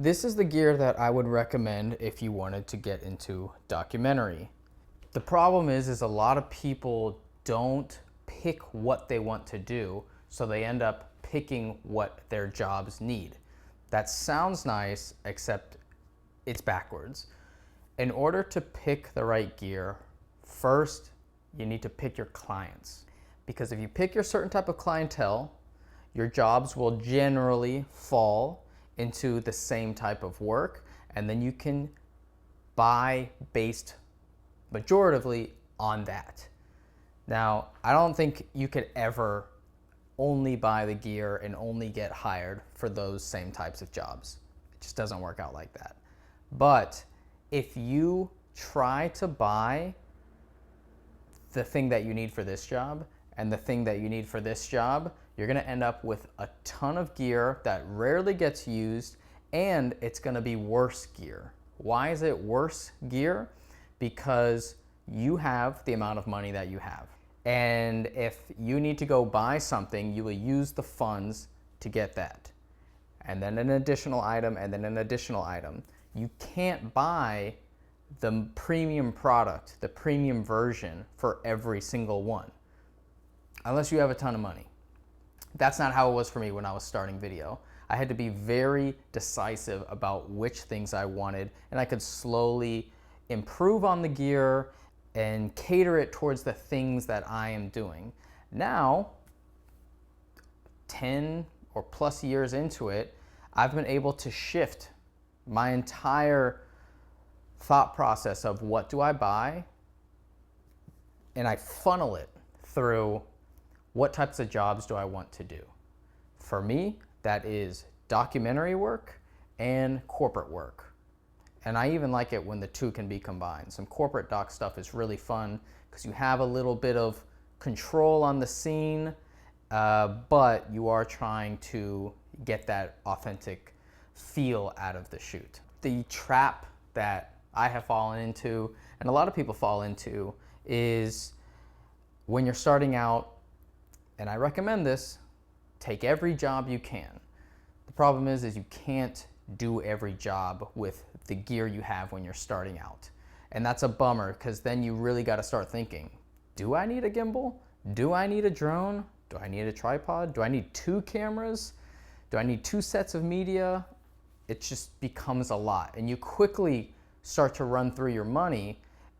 This is the gear that I would recommend if you wanted to get into documentary. The problem is a lot of people don't pick what they want to do, so they end up picking what their jobs need. That sounds nice, except it's backwards. In order to pick the right gear, first you need to pick your clients. Because if you pick your certain type of clientele, your jobs will generally fall into the same type of work, and then you can buy based majoritively on that. Now, I don't think you could ever only buy the gear and only get hired for those same types of jobs. It just doesn't work out like that. But if you try to buy the thing that you need for this job and the thing that you need for this job, you're gonna end up with a ton of gear that rarely gets used, and it's gonna be worse gear. Why is it worse gear? Because you have the amount of money that you have. And if you need to go buy something, you will use the funds to get that. And then an additional item, and then an additional item. You can't buy the premium product, the premium version for every single one, unless you have a ton of money. That's not how it was for me when I was starting video. I had to be very decisive about which things I wanted, and I could slowly improve on the gear and cater it towards the things that I am doing. Now, 10 or plus years into it, I've been able to shift my entire thought process of what do I buy, and I funnel it through what types of jobs do I want to do. For me, that is documentary work and corporate work. And I even like it when the two can be combined. Some corporate doc stuff is really fun because you have a little bit of control on the scene, but you are trying to get that authentic feel out of the shoot. The trap that I have fallen into, and a lot of people fall into, is when you're starting out, and I recommend this, take every job you can. The problem is you can't do every job with the gear you have when you're starting out. And that's a bummer, because then you really got to start thinking, do I need a gimbal? Do I need a drone? Do I need a tripod? Do I need 2 cameras? Do I need 2 sets of media? It just becomes a lot. And you quickly start to run through your money.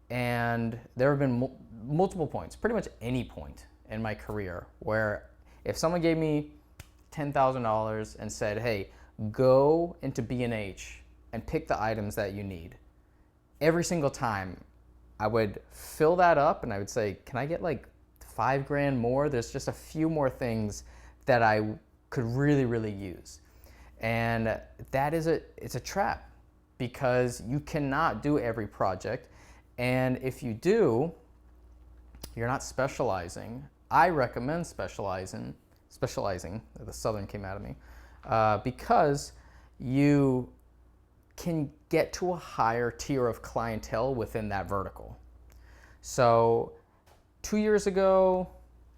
And there have been multiple points, pretty much any point in my career, where if someone gave me $10,000 and said, hey, go into B&H and pick the items that you need, every single time I would fill that up and I would say, can I get like $5 grand more? There's just a few more things that I could really use. And that is it's a trap, because you cannot do every project. And if you do, you're not specializing. I recommend specializing, the Southern came out of me, because you can get to a higher tier of clientele within that vertical. So 2 years ago,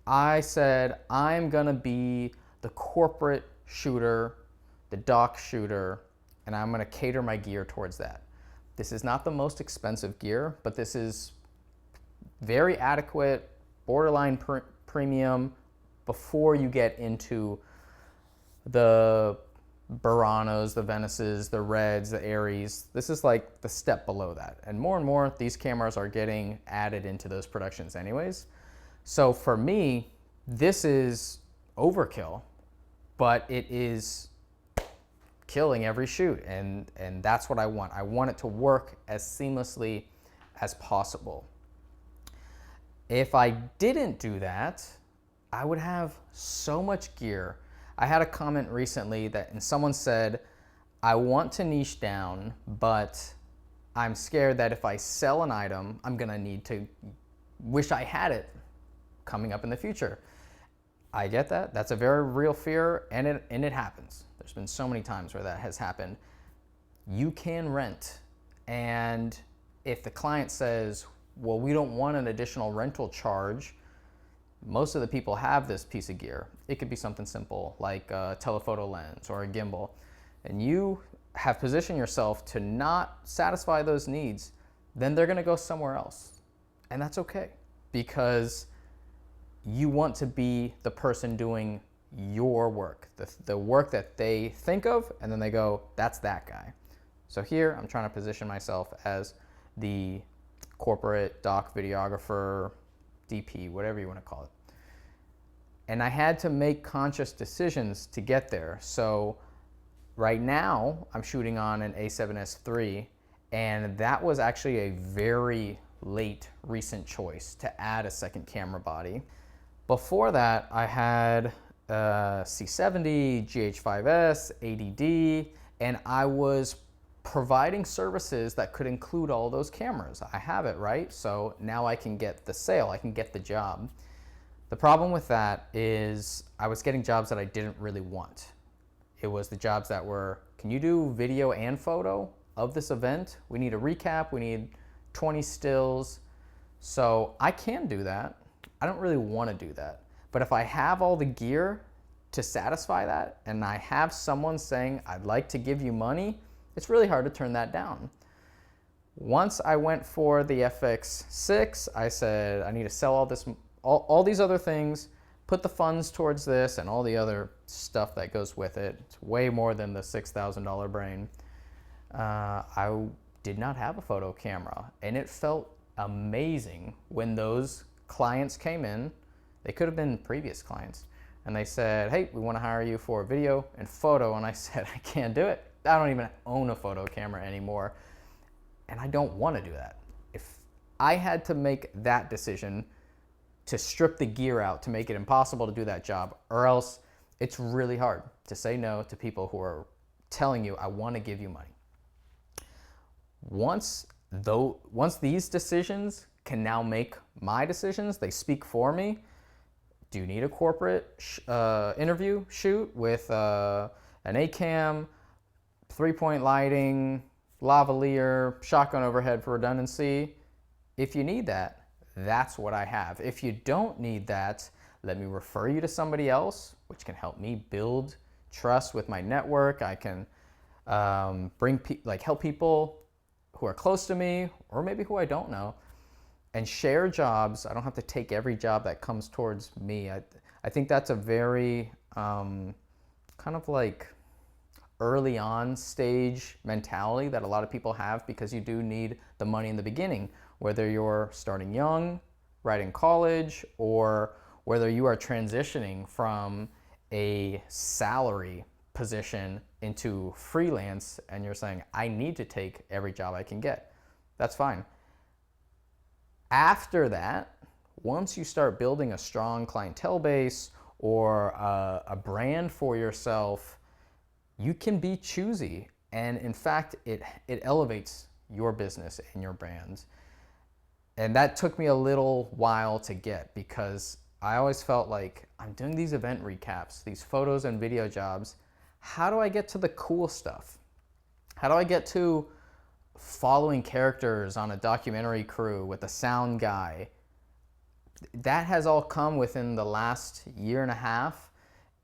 I said, I'm gonna be the corporate shooter, the doc shooter, and I'm gonna cater my gear towards that. This is not the most expensive gear, but this is very adequate, borderline premium before you get into the Buranos, the Venices, the Reds, the Aries. This is like the step below that. And more, these cameras are getting added into those productions anyways. So for me, this is overkill, but it is killing every shoot. And that's what I want. I want it to work as seamlessly as possible. If I didn't do that, I would have so much gear. I had a comment recently and someone said, I want to niche down, but I'm scared that if I sell an item, I'm gonna need to wish I had it coming up in the future. I get that. That's a very real fear, and it happens. There's been so many times where that has happened. You can rent, and if the client says, well, we don't want an additional rental charge, most of the people have this piece of gear. It could be something simple like a telephoto lens or a gimbal. And you have positioned yourself to not satisfy those needs, then they're going to go somewhere else. And that's okay, because you want to be the person doing your work, the work that they think of, and then they go, that's that guy. So here I'm trying to position myself as the corporate doc videographer, DP, whatever you want to call it. And I had to make conscious decisions to get there. So right now I'm shooting on an A7S III, and that was actually a very late recent choice to add a second camera body. Before that, I had C70, GH5S, ADD, and I was providing services that could include all those cameras. I have it, right? So now I can get the sale, I can get the job. The problem with that is I was getting jobs that I didn't really want. It was the jobs that were, can you do video and photo of this event? We need a recap, we need 20 stills. So I can do that. I don't really want to do that. But if I have all the gear to satisfy that, and I have someone saying, I'd like to give you money, it's really hard to turn that down. Once I went for the FX6, I said, I need to sell all these other things, put the funds towards this and all the other stuff that goes with it. It's way more than the $6,000 brain. I did not have a photo camera, and it felt amazing when those clients came in. They could have been previous clients, and they said, hey, we want to hire you for video and photo. And I said, I can't do it. I don't even own a photo camera anymore, and I don't want to do that. If I had to make that decision to strip the gear out to make it impossible to do that job, or else it's really hard to say no to people who are telling you, I want to give you money. Once these decisions can now make my decisions, they speak for me. Do you need a corporate interview shoot with an A-cam, 3-point lighting, lavalier, shotgun overhead for redundancy? If you need that, that's what I have. If you don't need that, let me refer you to somebody else, which can help me build trust with my network. I can help people who are close to me, or maybe who I don't know, and share jobs. I don't have to take every job that comes towards me. I think that's a very kind of like early on stage mentality that a lot of people have, because you do need the money in the beginning, whether you're starting young, right in college, or whether you are transitioning from a salary position into freelance and you're saying, I need to take every job I can get. That's fine. After that, once you start building a strong clientele base or a brand for yourself, you can be choosy. And in fact, it elevates your business and your brand. And that took me a little while to get, because I always felt like I'm doing these event recaps, these photos and video jobs. How do I get to the cool stuff? How do I get to following characters on a documentary crew with a sound guy? That has all come within the last year and a half,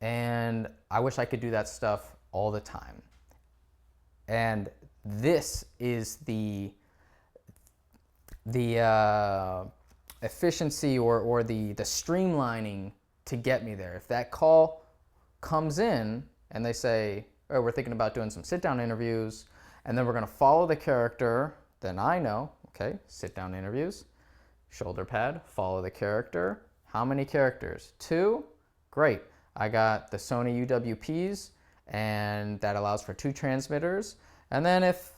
and I wish I could do that stuff all the time. And this is the efficiency or the streamlining to get me there. If that call comes in and they say, oh, we're thinking about doing some sit-down interviews, and then we're going to follow the character, then I know, okay, sit-down interviews, shoulder pad, follow the character. How many characters? 2? Great. I got the Sony UWPs, and that allows for 2 transmitters. And then if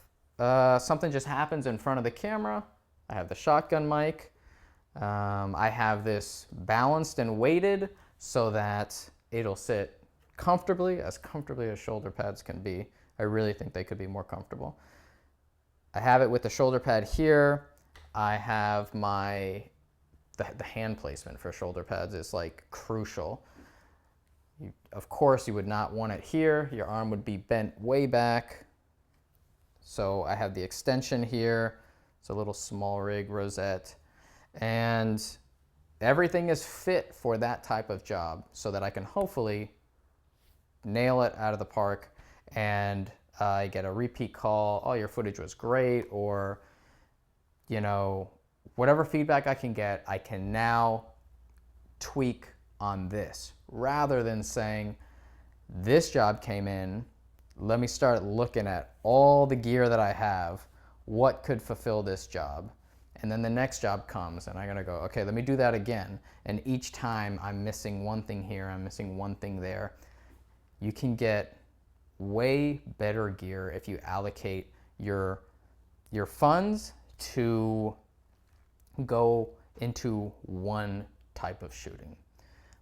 something just happens in front of the camera, I have the shotgun mic. I have this balanced and weighted so that it'll sit comfortably as shoulder pads can be. I really think they could be more comfortable. I have it with the shoulder pad here. I have the hand placement for shoulder pads is like crucial. Of course, you would not want it here. Your arm would be bent way back. So I have the extension here. It's a little small rig rosette. And everything is fit for that type of job so that I can hopefully nail it out of the park and I get a repeat call, oh, your footage was great, or, you know, whatever feedback I can get, I can now tweak on this, rather than saying, this job came in, let me start looking at all the gear that I have, what could fulfill this job. And then the next job comes and I'm gonna go, okay, let me do that again. And each time I'm missing one thing here, I'm missing one thing there. You can get way better gear if you allocate your funds to go into one type of shooting.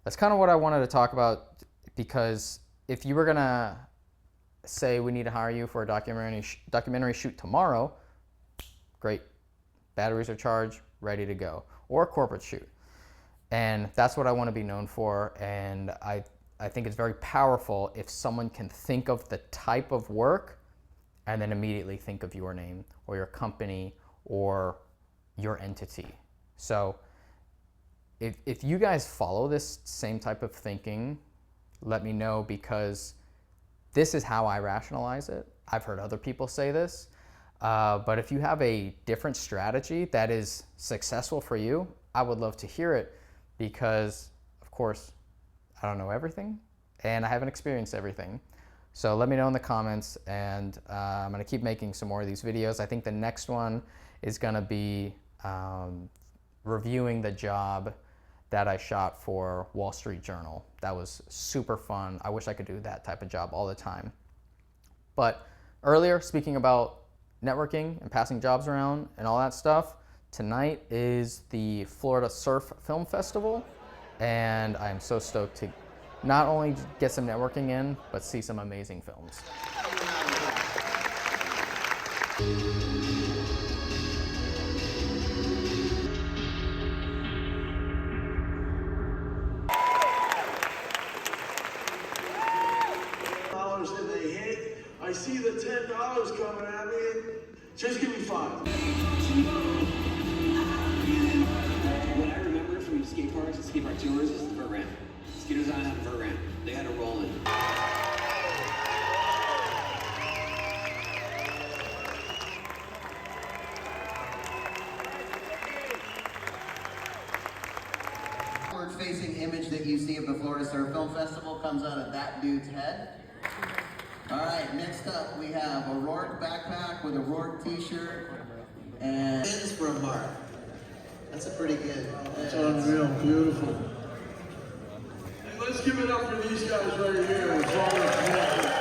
That's kind of what I wanted to talk about, because if you were gonna say we need to hire you for a documentary shoot tomorrow, great, batteries are charged, ready to go, or a corporate shoot. And that's what I want to be known for. And I think it's very powerful if someone can think of the type of work and then immediately think of your name or your company or your entity. So if you guys follow this same type of thinking, let me know, because this is how I rationalize it. I've heard other people say this, but if you have a different strategy that is successful for you, I would love to hear it, because of course, I don't know everything and I haven't experienced everything. So let me know in the comments, and I'm gonna keep making some more of these videos. I think the next one is gonna be reviewing the job that I shot for Wall Street Journal. That was super fun. I wish I could do that type of job all the time. But earlier, speaking about networking and passing jobs around and all that stuff, tonight is the Florida Surf Film Festival, and I am so stoked to not only get some networking in, but see some amazing films. And they hit, I see the $10 coming at me, and just give me $5. What I remember from skate parks and skate park tours is the vert ramp. Ski design had a vert ramp. They had a roll in. Facing image that you see of the Florida Surf Film Festival comes out of that dude's head. All right, next up we have a Rourke backpack with a Rourke t-shirt, and this is from Mark. That's a pretty good. That's unreal, beautiful. And let's give it up for these guys right here.